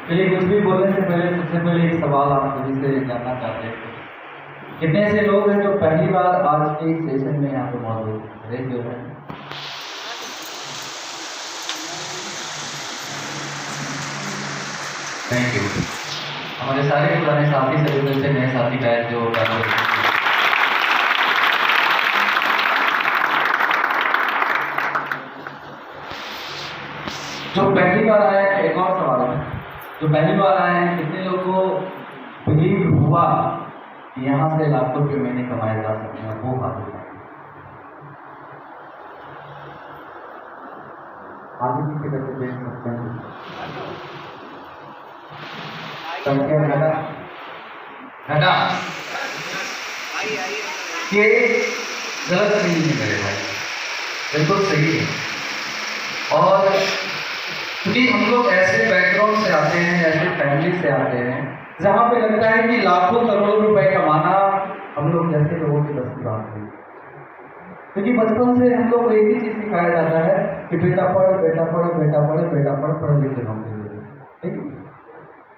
चलिए, कुछ भी बोलने से पहले सबसे पहले एक सवाल आप सभी से जानना चाहते हैं। कितने ऐसे लोग हैं जो पहली बार आज के इस सेशन में यहाँ पे मौजूद हैं? Raise your hand. Thank you. हमारे सारे पुराने साथी से उधर से नए साथी शायद जो पहली बार आए हैं, एक और सवाल है, जो पहली बार आए हैं कितने लोगों को बिलीव हुआ कि यहाँ से लाखों रुपये महीने कमाए जा सकते हैं? वो हाथ उठाएं। आगे की तरफ से देख सकते हैं संख्या घटा ये गलत नहीं है मेरे भाई, बिल्कुल सही है। और क्योंकि हम लोग ऐसे बैकग्राउंड से आते हैं, ऐसे फैमिली से आते हैं जहाँ पे लगता है कि लाखों करोड़ों रुपए कमाना हम लोग जैसे लोगों की बस की बात नहीं। क्योंकि बचपन से हम लोग को एक ही चीज सिखाया जाता है कि बेटा पढ़, बेटा पढ़, बेटा पढ़, बेटा पढ़, पढ़ लिख के नौकरी ले। ठीक है,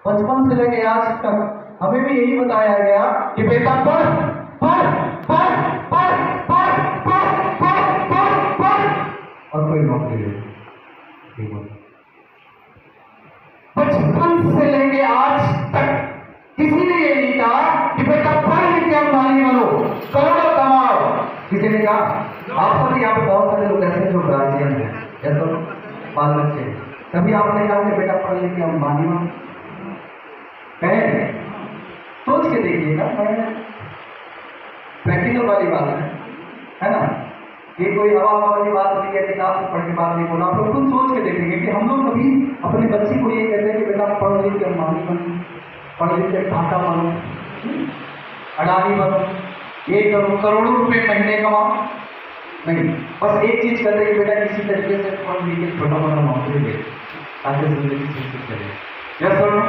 बचपन से लेके आज तक हमें भी यही बताया गया कि बेटा पढ़ पढ़ पढ़ पढ़ पढ़ पढ़ पढ़ पढ़ पढ़ और कोई नौकरी ले। बचपन से लेके आज तक किसी ने ये नहीं कहा कि बेटा पढ़ लिख के अंबानी बनो, करोड़ों कमाओ। किसी ने कहा? आप सब यहाँ पे बहुत सारे लोग ऐसे जो गार्जियन हैं, जैसे बाल बच्चे, कभी आपने कहा कि बेटा पढ़ लिख के अंबानी बनो? कहें? सोच के देखिएगा, प्रैक्टिकल वाली बात है ना? ये कोई हवा वाली बात नहीं है, किताब से पढ़ के बात नहीं बोला। आप लोग खुद सोच के देखेंगे कि हम लोग कभी अपने बच्चे को ये कहते हैं कि बेटा पढ़ लिख के अंबानी बनो, पढ़ लिख के ढाका बनो, अडानी बनो, ये करो, करोड़ों रुपए महीने कमाओ? नहीं, बस एक चीज कहते हैं कि बेटा किसी तरीके से पढ़ लिख के छोटा मोटा नौकरी ले ताकि जिंदगी सुरक्षित चले। यस और नो?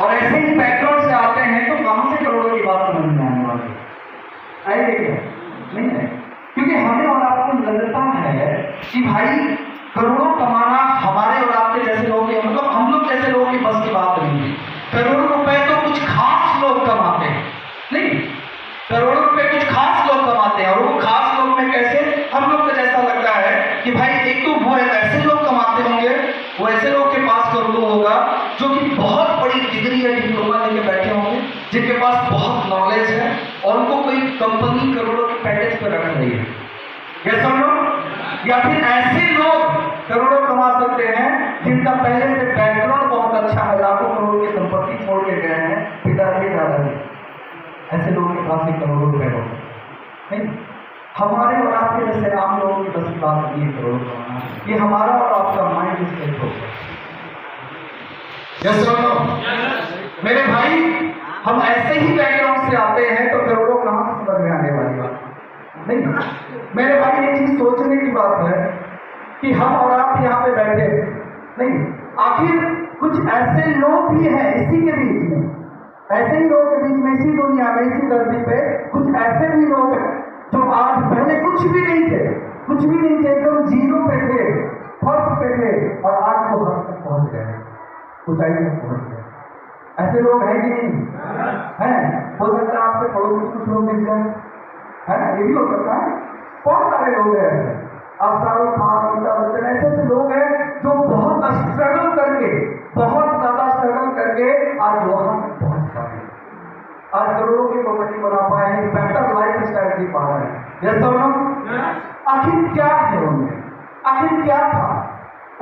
और ऐसे ही बैकग्राउंड से आते हैं तो कहां से करोड़ों की बात समझ में आने वाली आएगी क्या? नहीं है, क्योंकि हमें और आपको लगता है कि भाई करोड़ों कमाना हमारे और आपके जैसे लोग, मतलब हम लोग जैसे लोगों की बस की बात नहीं है। करोड़ों रुपए तो कुछ खास लोग कमाते हैं, नहीं, करोड़ों रुपए कुछ खास लोग कमाते हैं। और वो खास लोग में कैसे? हम लोग को जैसा लगता है कि भाई एक तो वो ऐसे लोग कमाते होंगे, वो ऐसे लोग के पास करोड़ों होगा जो कि बहुत बड़ी डिग्री या डिप्लोमा लेके बैठे होंगे, जिनके पास बहुत नॉलेज है और उनको कोई कंपनी करोड़ों के पैकेज पर रख रही है। ये सब लोग, या फिर ऐसे लोग करोड़ों कमा सकते हैं जिनका पहले से बैकग्राउंड बहुत अच्छा है, लाखों करोड़ की संपत्ति छोड़ के गए हैं, पिताजी दादाजी, ऐसे लोगों के पास ही करोड़ों रुपए हो सकते हैं। हमारे और आपके जैसे आम लोगों की बस की बात नहीं है करोड़ों कमाना, ये हमारा और आपका माइंड स्टेट होगा। यस और नो? मेरे भाई, हम ऐसे ही बैकग्राउंड से आते हैं तो करोड़ों कहां से समझ में आने वाली बात नहीं। मेरे भाई, ये चीज सोचने की बात है कि हम और आप यहाँ पे बैठे नहीं, आखिर कुछ ऐसे लोग भी हैं इसी के बीच में, ऐसे ही लोगों के बीच में, इसी दुनिया में, इसी धरती पे कुछ ऐसे भी लोग हैं जो आज पहले कुछ भी नहीं थे, कुछ भी नहीं थे, एकदम जीरो पे थे, फर्स्ट पे थे, और आज वो हद तक पहुंच गए, ऊंचाई तक पहुंच गए। ऐसे लोग हैं कि नहीं? हैं? हो सकता है आपसे पड़ोस में कुछ लोग मिल जाए, है ना? ये भी हो सकता है। बहुत सारे लोग हैं ऐसे, अब शाहरुख खान, अमिताभ बच्चन, ऐसे लोग हैं जो बहुत स्ट्रगल करके, बहुत ज्यादा स्ट्रगल करके आज वहां पहुंच पाए, आज करोड़ों की प्रॉपर्टी बना पाए हैं, बेहतर लाइफ स्टाइल जी पा रहे हैं। जैसा आखिर क्या है उनमें? आखिर क्या था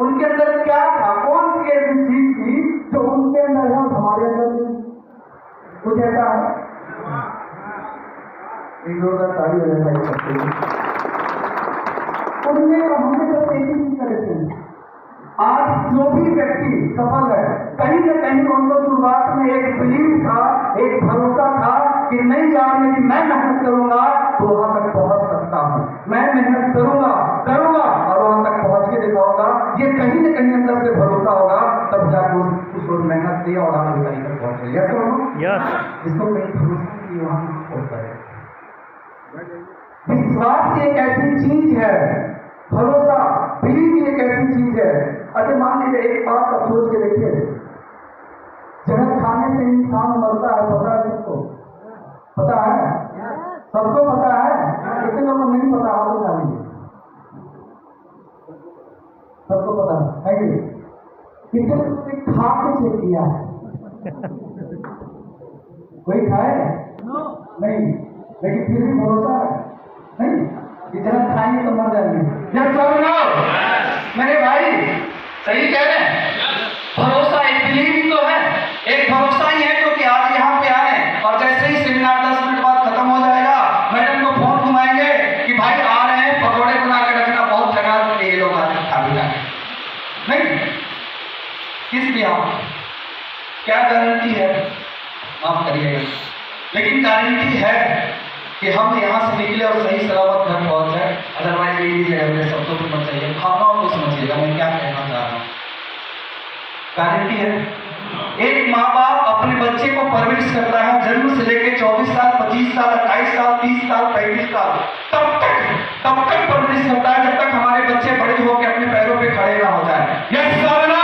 उनके अंदर? क्या था? कौन सी ऐसी चीज थी जो उनके अंदर है और हमारे अंदर नहीं? कुछ ऐसा है? एक दो का ताली हो जाए उनमें, हमने बस एक ही चीज करते हैं। आज जो भी व्यक्ति सफल है, कहीं न कहीं उनको शुरुआत में एक बिलीव था, एक भरोसा था कि नहीं यार, यदि मैं मेहनत करूंगा तो वहां तक पहुंच सकता हूं, मैं मेहनत करूंगा और वहां तक पहुंच के दिखाऊंगा। ये कहीं न कहीं अंदर से भरोसा होगा, तब जाकर उसको मेहनत दिया और आगे ऊंचाई तक पहुंच गया। इसको कहीं भरोसा नहीं, वहां पहुंचता है। विश्वास एक ऐसी चीज है, भरोसा, बिलीव एक ऐसी चीज है। अच्छा, मान लीजिए एक बात आप सोच के देखिए, खाने से इंसान मरता है, पता है सबको? पता है? सबको पता है? कितने लोगों को नहीं पता? हाथ उठा लीजिए। सबको पता है कि कितने लोगों ने खा के चेक किया है? कोई खाए नहीं, लेकिन फिर भी भरोसा है नहीं, इतना खाएंगे तो मर जाएंगे। यस और नो? मेरे भाई सही कह रहे हैं। भरोसा एक बिलीव ही तो है, एक भरोसा ही है क्योंकि आज यहाँ पे आए और जैसे ही सेमिनार 10 मिनट बाद खत्म हो जाएगा, मैडम को फोन घुमाएंगे कि भाई आ रहे हैं, पकौड़े बना के रखना, बहुत जगह ये लोग आते खा भी जाए नहीं। किस लिए आप? क्या गारंटी है? माफ करिएगा, लेकिन गारंटी है कि हम यहाँ से निकले और सही सलामत घर पहुंच जाए। अदरवाइज ये जगह शब्दों को मत चाहिए, भावनाओं को समझिएगा मैं क्या कहना चाह रहा हूँ। गारंटी है। एक माँ बाप अपने बच्चे को परवरिश करता है जन्म से लेकर 24 साल, 25 साल, 28 साल, 30 साल, 35 साल, तब तक परवरिश करता है जब तक हमारे बच्चे बड़े होकर अपने पैरों पे खड़े ना हो जाए। यस और नो?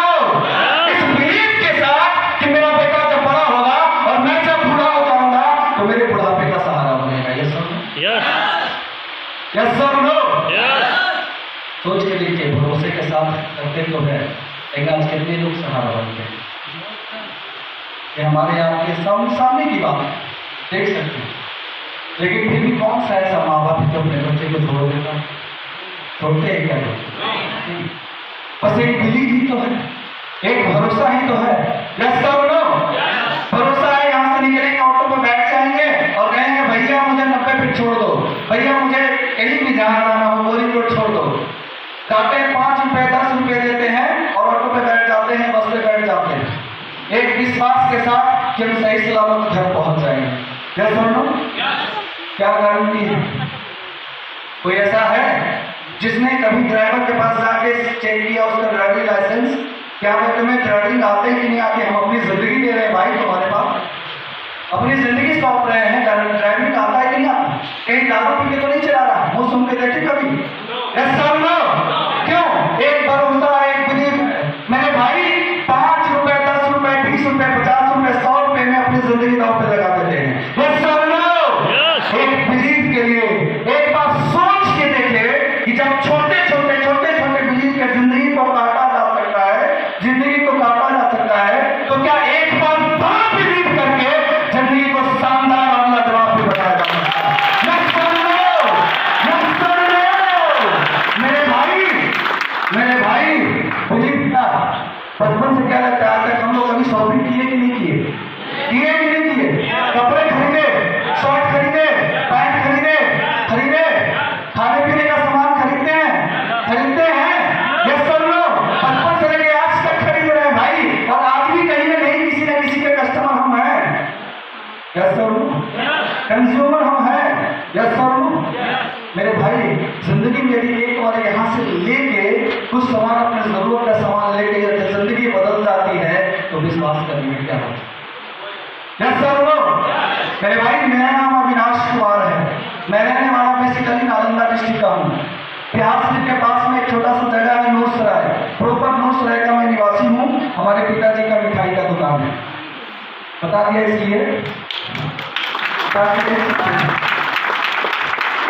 इस बिलीव के साथ कि मेरा बेटा जब बड़ा होगा और मैं जब बूढ़ा हो जाऊंगा तो मेरे बुढ़ापे का सहारा बनेगा। यस और नो? यस और नो? सोच के देखिए, भरोसे के साथ करते तो है, लेकिन आज कितने लोग सहारा बनते हैं कि हमारे आपके सामने की बात देख सकते हैं, लेकिन फिर भी कौन सा ऐसा माँ बाप जो अपने बच्चे को छोड़ देता? छोड़ते हैं क्या लोग? बस एक बिलीव ही तो है, एक भरोसा ही तो है। यस और नो? भरोसा है यहाँ से निकलेंगे, ऑटो पर बैठ जाएंगे और कहेंगे भैया मुझे 90 फीट छोड़ दो, भैया मुझे कहीं भी जाना हो बोरिंग रोड छोड़ दो। जाते हैं 5 रुपए 10 रुपए देते हैं और ऑटो पे बैठ जाते हैं, बस पे बैठ जाते हैं, एक विश्वास के साथ कि हम सही सलामत घर पहुंच जाएंगे। यस और नो? क्या गारंटी है? कोई ऐसा है जिसने कभी ड्राइवर के पास जाके चेक किया उसका ड्राइविंग लाइसेंस? क्या मैं तुम्हें ड्राइविंग आते कि नहीं आते? हम अपनी जिंदगी दे रहे हैं भाई तुम्हारे पास, अपनी जिंदगी सौंप रहे हैं, ड्राइविंग आता है कि नहीं आता? कहीं दारू पी के तो नहीं चला रहा? मुंह सुन के देखे कभी? यस और नो? क्यों? एक भरोसा, एक बिलीव। मेरे भाई 5 रुपए 10 रुपए 20 रुपए 50 रुपए 100 रुपए में अपनी जिंदगी दांव पे लगा देते हैं। यस और नो? एक बिलीव के लिए एक बार सोच के देखे कि जब छोटे छोटे बिलीव के जिंदगी को काटा जा सकता है, जिंदगी को काटा जा सकता है, तो क्या एक बार बड़ा बिलीव करके जिंदगी को शानदार और लाजवाब भी बनाया जा सकता है? यस और नो? यस और नो? मेरे भाई बिलीव क्या? बचपन से क्या लगता है आज तक हम लोग कभी शॉपिंग किए कि नहीं किए? किए कि नहीं किए? कपड़े खरीदे, शर्ट खरीदे, पैंट खरीदे, खाने पीने का सामान खरीदते हैं। यस और नो? बचपन से लेके आज तक खरीद रहे हैं भाई, और आज भी कहीं ना कहीं किसी न किसी के कस्टमर हम हैं। यस और नो? कंज्यूमर हम हैं। यस और नो? मेरे भाई जिंदगी में यदि एक बार यहाँ से लेके कुछ सामान, अपने जरूरत का सामान लेके यदि जिंदगी बदल जाती है तो विश्वास करने में क्या होता है? यस और नो? मेरे भाई मेरा नाम अविनाश कुमार है, मैं रहने वाला बेसिकली नालंदा डिस्ट्रिक्ट का हूँ। बिहार शरीफ के पास में एक छोटा सा जगह है नूरसराय, प्रॉपर नूरसराय का मैं निवासी हूँ। हमारे पिताजी का मिठाई का दुकान है। बता दिया इसलिए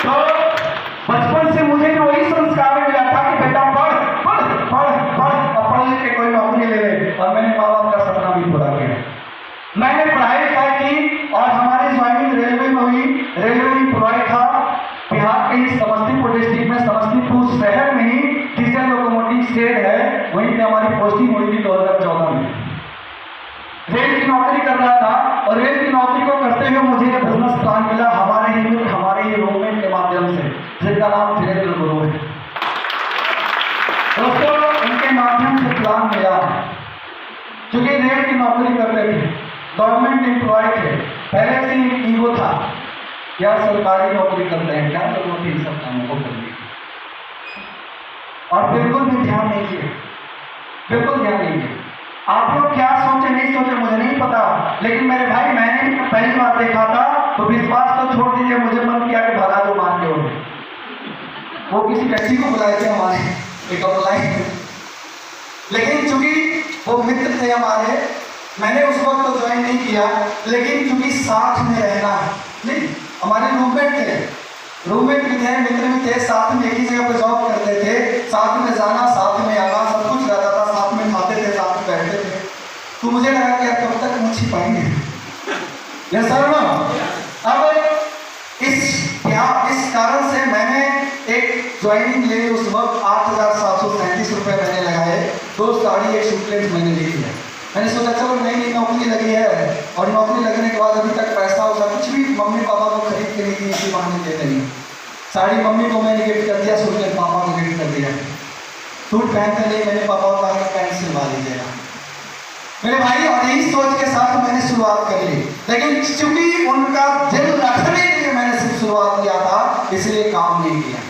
तो बचपन से मुझे भी वही संस्कार मिला था कि बेटा पढ़ लिख के कोई नौकरी ले ले, और मैंने माँ बाप का सपना भी पूरा किया। मैंने पढ़ाई लिखाई की और हमारी ज्वाइनिंग रेलवे में हुई। रेलवे एम्प्लॉय था बिहार के समस्तीपुर डिस्ट्रिक्ट में, समस्तीपुर शहर में ही डीजल लोकोमोटिव शेड है, वहीं पे हमारी पोस्टिंग हुई थी 2014 में। रेल की नौकरी कर रहा था और रेल की नौकरी को करते हुए मुझे एक बिजनेस प्लान मिला हमारे ही रूममेट के माध्यम से, जिनका नाम धीरेन्द्र गुरु है। दोस्तों उनके माध्यम से प्लान मिला, चूंकि रेल की नौकरी करते थे, गवर्नमेंट एम्प्लॉय थे, पहले से ही ईगो था या सरकारी नौकरी करते हैं, क्या जरूरत है इन सब कामों को करने की, और बिल्कुल भी ध्यान नहीं दिए, बिल्कुल ध्यान नहीं दिए। आप लोग क्या सोचे नहीं सोचे मुझे नहीं पता, लेकिन मेरे भाई मैंने भी पहली बार देखा था तो विश्वास तो छोड़ दीजिए, मुझे मन किया कि भगा दो मान के उन्हें। वो किसी व्यक्ति को बुलाए थे हमारे एक ऑनलाइन, लेकिन चूंकि वो मित्र थे हमारे, मैंने उस वक्त तो ज्वाइन नहीं किया, लेकिन क्योंकि साथ में रहना है, नहीं हमारे रूममेट थे, रूममेट भी थे, मित्र भी थे, साथ में एक ही जगह पर जॉब करते थे, साथ में जाना, साथ में आना, सब कुछ रहता था, साथ में खाते थे, साथ में बैठते थे। तो मुझे लगा कि यार कब तक हम छिपाएंगे, यस सर ना। अब इस कारण से मैंने एक ज्वाइनिंग ले उस वक्त 8,737 रुपये मैंने लगाए, 2 साड़ी 1 सूट लेंस मैंने ले लिया। मैंने सोचा चलो नई नौकरी लगी है, और नौकरी लगने के बाद अभी तक पैसा होगा कुछ भी मम्मी पापा को खरीद के नहीं दी, इसी बहाने देते नहीं। साड़ी मम्मी को मैंने गिफ्ट कर दिया, सूट लेंस पापा को गिफ्ट कर दिया। सूट पहनते नहीं, मैंने पापा को कहा पैंट सिलवा लीजिएगा मेरे भाई, और यही सोच के साथ मैंने शुरुआत कर ली। लेकिन चूंकि उनका दिल रखने के लिए मैंने सिर्फ शुरुआत किया था, इसलिए काम नहीं किया।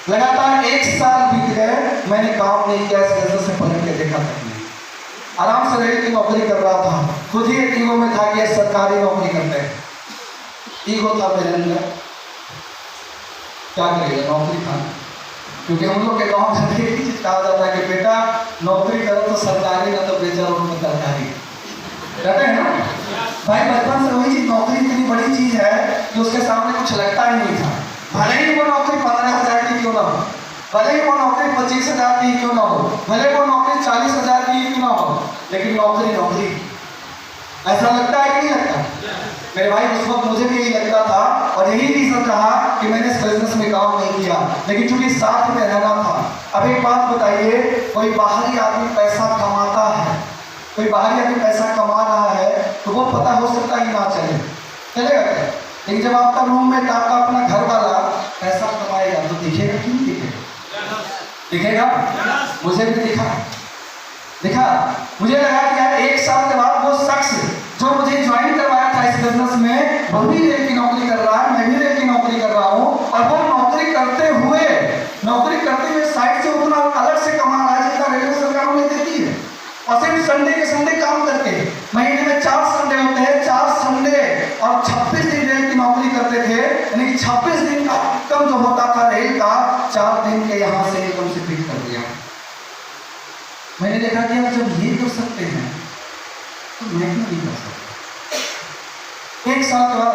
लगातार 1 साल बीत गए, मैंने काम नहीं किया, इस बिजनेस में पलट के देखा तक नहीं। आराम से रेल की नौकरी कर रहा था, खुद ही एक ईगो में था कि सरकारी नौकरी करते हैं, ईगो था मेरे अंदर। क्या करेगा, नौकरी था, क्योंकि हम लोग के गाँव में एक ही चीज कहा जाता है कि बेटा नौकरी करो तो सरकारी, ना तो बेचा रो तो सरकारी, कहते हैं ना भाई। बचपन से वही चीज, नौकरी इतनी बड़ी चीज है कि उसके सामने कुछ लगता ही नहीं था। भले ही वो नौकरी 15,000 की क्यों ना हो, भले ही वो नौकरी 25,000 की क्यों ना हो, भले वो नौकरी 40,000 की क्यों ना हो, लेकिन नौकरी नौकरी, ऐसा लगता है कि नहीं लगता मेरे भाई। उस वक्त मुझे भी यही लगता था, और यही रीजन रहा कि मैंने इस बिजनेस में काम नहीं किया, लेकिन चूंकि साथ में रहना था। अब एक बात बताइए, कोई बाहरी आदमी पैसा कमाता है, कोई बाहरी आदमी पैसा कमा रहा है, तो वो पता हो सकता ही ना चले, चलेगा क्या? लेकिन जब आपका रूममेट, आपका अपना घर वाला पैसा कमाएगा तो दिखेगा कि नहीं दिखेगा? दिखेगा। मुझे भी दिखा। मुझे लगा कि यार 1 साल के बाद वो शख्स जो मुझे ज्वाइन करवाया था इस बिजनेस में, वो भी रेल की नौकरी कर रहा है, मैं भी रेल की नौकरी कर रहा हूँ, और वो नौकरी करते हुए साइड से उतना अलग से कमा रहा है जितना रेलवे सरकार उन्हें देती है। और सिर्फ संडे के संडे काम करके, महीने में 4 संडे होते हैं, 4 संडे और 26 दिन रेल की नौकरी करते थे, यानी 26 दिन का इनकम जो होता था रेल का, 4 दिन के यहाँ से इनकम से फिट कर दिया। मैंने देखा कि आप जब ये कर सकते हैं तो मैं क्यों नहीं कर सकता? 1 साल के बाद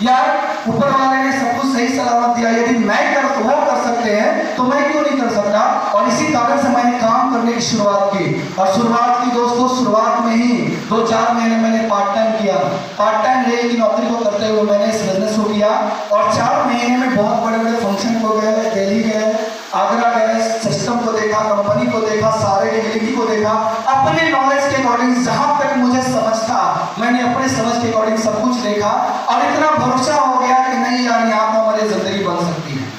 यार ऊपर वाले ने सब कुछ सही सलामत दिया, यदि वो कर सकते हैं तो मैं क्यों नहीं कर सकता? और इसी कारण से मैंने काम करने की शुरुआत की, और शुरुआत की दोस्तों, शुरुआत में ही 2-4 महीने मैंने पार्ट टाइम किया। पार्ट टाइम रेल की नौकरी को करते हुए मैंने इस बिजनेस को किया, और 4 महीने में बहुत बड़े बड़े फंक्शन को गए, दिल्ली गए, आगरा गए, सिस्टम को देखा, कंपनी को देखा, सारे रियलिटी को देखा, अपने नॉलेज के अकॉर्डिंग जहां तक मुझे समझ था मैंने अपने समझ के अकॉर्डिंग सब कुछ देखा, और इतना भरोसा हो गया कि नहीं यार यहाँ तो हमारी जिंदगी बन सकती है।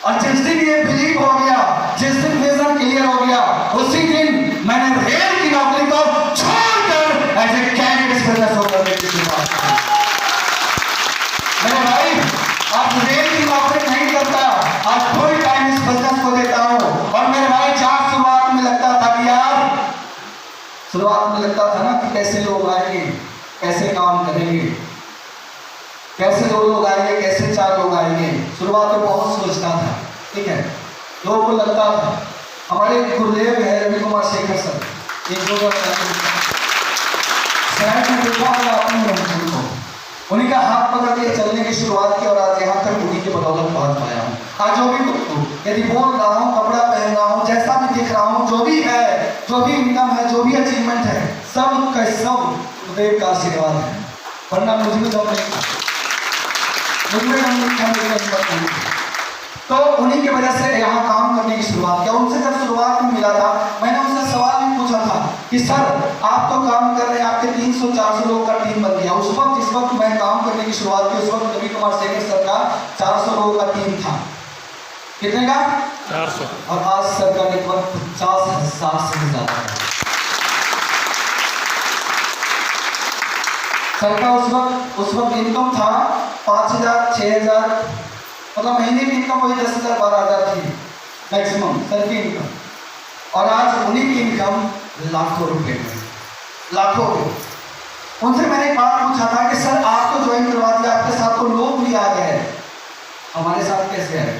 और जिस दिन ये बिलीव हो गया, जिस दिन विजन क्लियर हो गया, उसी दिन मैंने रेल की नौकरी को छोड़कर एज ए कैंडिडेट बिजनेस को करने की शुरुआत की। मेरे भाई अब रेल की नौकरी नहीं करता, आज फुल टाइम इस बिजनेस को देता हूं। और मेरे भाई जहां शुरुआत में लगता था कि यार, शुरुआत में लगता था ना कि कैसे लोग आएंगे, कैसे काम करेंगे, कैसे 2 लोग आएंगे, कैसे 4 लोग आएंगे, शुरुआत में बहुत सोचता था, ठीक है। लोगों को लगता था, हमारे गुरुदेव है रवि कुमार शेखर सर, एक 2 शहर में देखा होगा आपने उनको, उन्हीं का हाथ पकड़ के चलने की शुरुआत की, और आज यहाँ तक उन्हीं के बदौलत पहुंच पाया हूँ। आज जो भी यदि बोल रहा हूँ, कपड़ा पहन रहा हूँ, जैसा भी दिख रहा हूँ, जो भी है, जो भी इनकम है, जो भी अचीवमेंट है, सब का सब गुरुदेव का आशीर्वाद है, वरना मुझे भी दम नहीं था, तो उन्हीं की वजह से यहाँ काम करने की शुरुआत किया। उनसे जब शुरुआत में मिला था, मैंने उनसे सवाल भी पूछा था कि सर आप तो काम कर रहे हैं, आपके 300-400 लोगों का टीम बन गया। उस वक्त जिस वक्त मैं काम करने की शुरुआत की, उस वक्त रवि कुमार शेखर सर का 400 लोगों का टीम था। कितने का? 400। और आज सर का नेटवर्क 50,000 से ज्यादा है। सर का उस वक्त इनकम था 5,000, 6,000, मतलब महीने की इनकम वही 10,000, 12,000 थी मैक्सिमम सर की इनकम, और आज उन्हीं की इनकम लाखों रुपए में, लाखों रुपए। उनसे मैंने एक बात पूछा था कि सर आप तो ज्वाइन करवा दिया, आपके साथ तो लोग भी आ गए, हमारे साथ कैसे आए?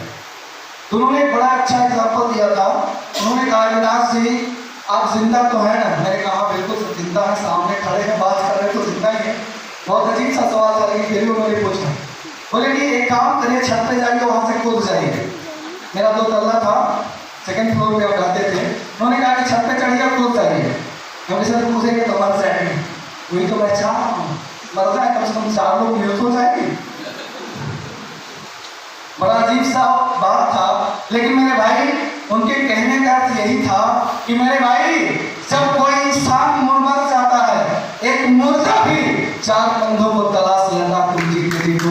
तो उन्होंने एक बड़ा अच्छा एग्जाम्पल दिया था। उन्होंने कहा विनाश जी, आप जिंदा तो है ना? मैंने कहा बिल्कुल जिंदा है, सामने खड़े हैं, बात कर रहे हैं तो जिंदा ही है। बहुत अजीब सा सवाल था, लेकिन फिर भी उन्होंने पूछा। बोले कि एक काम करिए, छत पे जाइए, वहां से कूद जाइए। मेरा 2 तल्ला था, सेकंड फ्लोर पे हम रहते थे। उन्होंने कहा कि छत पे चढ़िए, कूद जाइए। हमने सर पूछेंगे तो मर जाएंगे। वही तो मैं चाह रहा हूँ, मर जाए, कम से कम 4 लोग मृत हो जाएंगे। बड़ा अजीब सा बात था, लेकिन मेरे भाई उनके कहने का अर्थ यही था कि मेरे भाई जब कोई इंसान मर जाता है, एक मुर्दा भी 4 कंधों को तलाश लेता, तुम जीते जी दो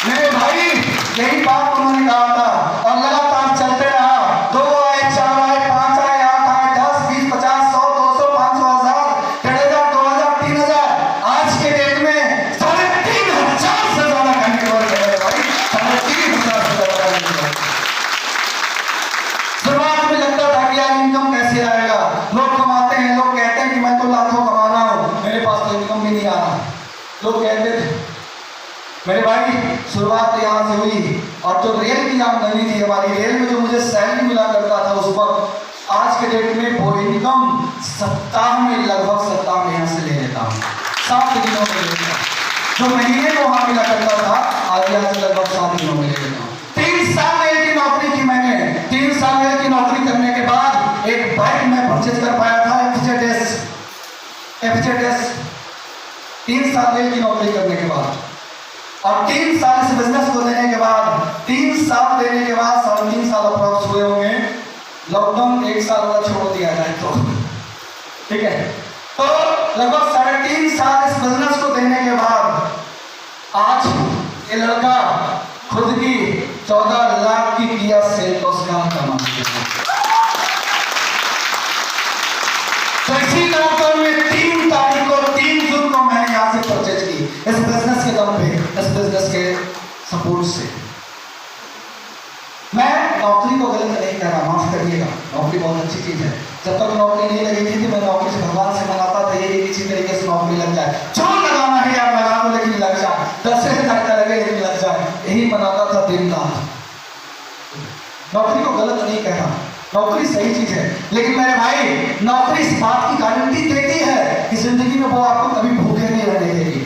मेरे भाई यही बात उन्होंने कहा था। और लगातार चलते रहा, 2 आए, 4 आए, 5 आए, 8 आए, 10, 20, 50, 100, 200, 500, 1000, 1500, 2000, 3000, आज के डेट में 3500 से ज्यादा घंटे वर्क है भाई, 3500 से ज्यादा। शुरुआत में लगता था कि यार इनकम कैसे आएगा, लोग कमाते हैं, लोग कहते हैं कि मैं तो लाखों कमा रहा हूँ, मेरे पास तो इनकम भी नहीं आ रहा, लोग कहते थे। मेरे भाई शुरुआत यहाँ से हुई, और जो रेल की आमदनी थी हमारी, रेल में जो मुझे सैलरी मिला करता था उस वक्त, आज के डेट में वो इनकम सप्ताह में, लगभग सप्ताह में यहाँ से ले लेता हूँ, 7 दिनों में ले लेता हूँ। जो महीने को वहाँ मिला करता था, आज यहाँ से लगभग 7 दिनों में ले लेता हूँ। 3 साल रेल की नौकरी की मैंने। 3 साल रेल की नौकरी करने के बाद एक बाइक मैं परचेज कर पाया था, FZ-S। 3 साल रेल की नौकरी करने के बाद, और 3 साल इस बिजनेस को देने के बाद, 3 साल देने के बाद 3.5 साल अप्रॉक्स हुए होंगे। लॉकडाउन 1 साल का छोड़ दिया जाए तो, ठीक है, तो लगभग 3.5 साल इस बिजनेस को देने के बाद आज ये लड़का खुद की 14 लाख की किया सेल तो उसका कमा दिया। इसी लॉकडाउन में 3 तारीख को, 3 जून को मैंने यहाँ से परचेज की, इस बिजनेस के दम पे, इस बिजनेस के सपोर्ट से। मैं नौकरी को गलत नहीं कह रहा, माफ करिएगा, नौकरी बहुत अच्छी चीज है। जब तक नौकरी नहीं लगी थी मैं नौकरी से भगवान से मनाता था ये किसी तरीके से नौकरी लग जाए, जो लगाना है यार लगा दो लेकिन लग जाए, 10 तक लगे लेकिन लग जाए, यही मनाता था दिन रात। नौकरी को गलत नहीं कह रहा, नौकरी सही चीज है, लेकिन मेरे भाई नौकरी इस बात की गारंटी देती है कि जिंदगी में वो आपको कभी भूखे नहीं रहने देगी,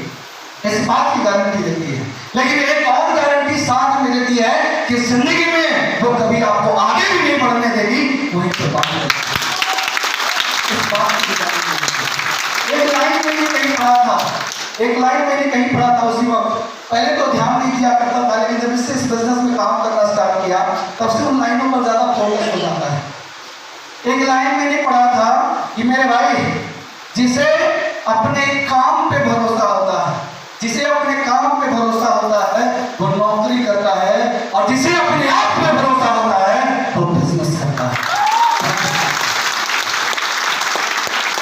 इस बात की गारंटी देती है। लेकिन एक और गारंटी साथ में देती है कि जिंदगी में वो कभी आपको आगे भी नहीं बढ़ने देगी, वहीं पर बात है। इस बात की गारंटी देती है। एक लाइन मैंने कहीं पढ़ा था, उसी वक्त पहले तो ध्यान नहीं दिया करता था, लेकिन जब इससे इस बिजनेस में काम करना स्टार्ट किया तब से उन लाइनों पर ज्यादा फोकस हो जाता है। एक लाइन मैंने पढ़ा था कि मेरे भाई जिसे अपने काम पे भरोसा होता है, जिसे अपने काम पे भरोसा होता है वो नौकरी करता है, और जिसे अपने आप पे भरोसा होता है वो बिजनेस करता है।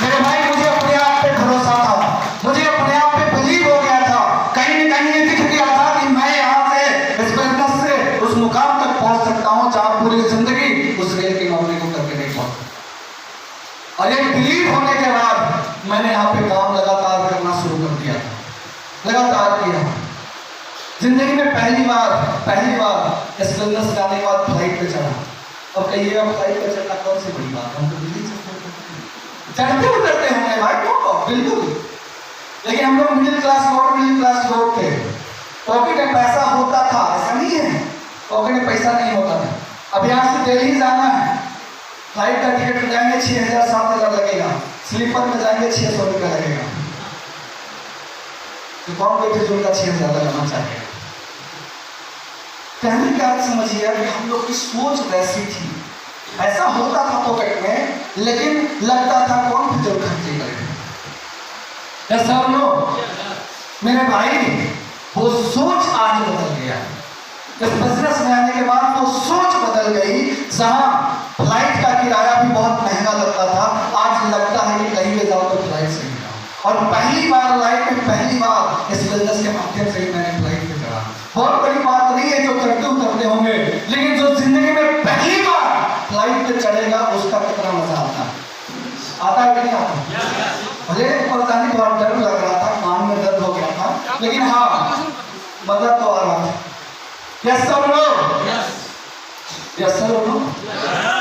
मेरे भाई मुझे अपने आप पे भरोसा था, मुझे अपने आप पे बिलीव हो गया था, कहीं न कहीं ये दिख गया था कि मैं यहाँ से इस बिजनेस से उस मुकाम तक पहुंच सकता हूँ जहाँ पूरी जिंदगी उस रेल की नौकरी को करके नहीं पहुंचा। और ये बिलीव होने के बाद मैंने यहाँ पे काम लगातार करना शुरू कर दिया, लगातार किया। जिंदगी में पहली बार इस बिजनेस में आने के बाद फ्लाइट पे चढ़ा। अब कहिएगा फ्लाइट पे चढ़ना कौन सी बड़ी बात है, हम तो दिल्ली चढ़ते उतरते होंगे भाई, तो बिल्कुल, लेकिन हम लोग मिडिल क्लास लोग थे, पॉकेट में पैसा होता था, ऐसा नहीं है पॉकेट में पैसा नहीं होता था। अब यहाँ से दिल्ली जाना है, फ्लाइट का टिकट में जाएंगे 6,000-7,000 लगेगा, स्लीपर में जाएंगे 600 रुपया लगेगा, तो कौन कोई फिजूल का 6,000 लगाना चाहेगा। कहने का अर्थ समझिए कि हम लोग की सोच वैसी थी, ऐसा होता था पॉकेट में, लेकिन लगता था कौन फिजूल खर्चे करेगा। सर नो मेरे भाई वो सोच आज बदल गया। इस बिजनेस में आने के बाद वो सोच बदल गई। जहां फ्लाइट का किराया भी बहुत महंगा लगता था, आज लगता है कि कहीं भी जाओ तो फ्लाइट से ही जाओ। और पहली बार लाइफ में इस बिजनेस के माध्यम से ही मैंने फ्लाइट पे चढ़ा। बहुत बड़ी बात नहीं है जो चढ़ते उतरते होंगे, लेकिन जो जिंदगी में पहली बार फ्लाइट पे चढ़ेगा उसका कितना मजा आता है कि नहीं आता? भले पता नहीं बहुत डर लग रहा था, कान में दर्द हो गया था, लेकिन हाँ मजा तो आ रहा था। यस सब लोग ये अच्छा बोलो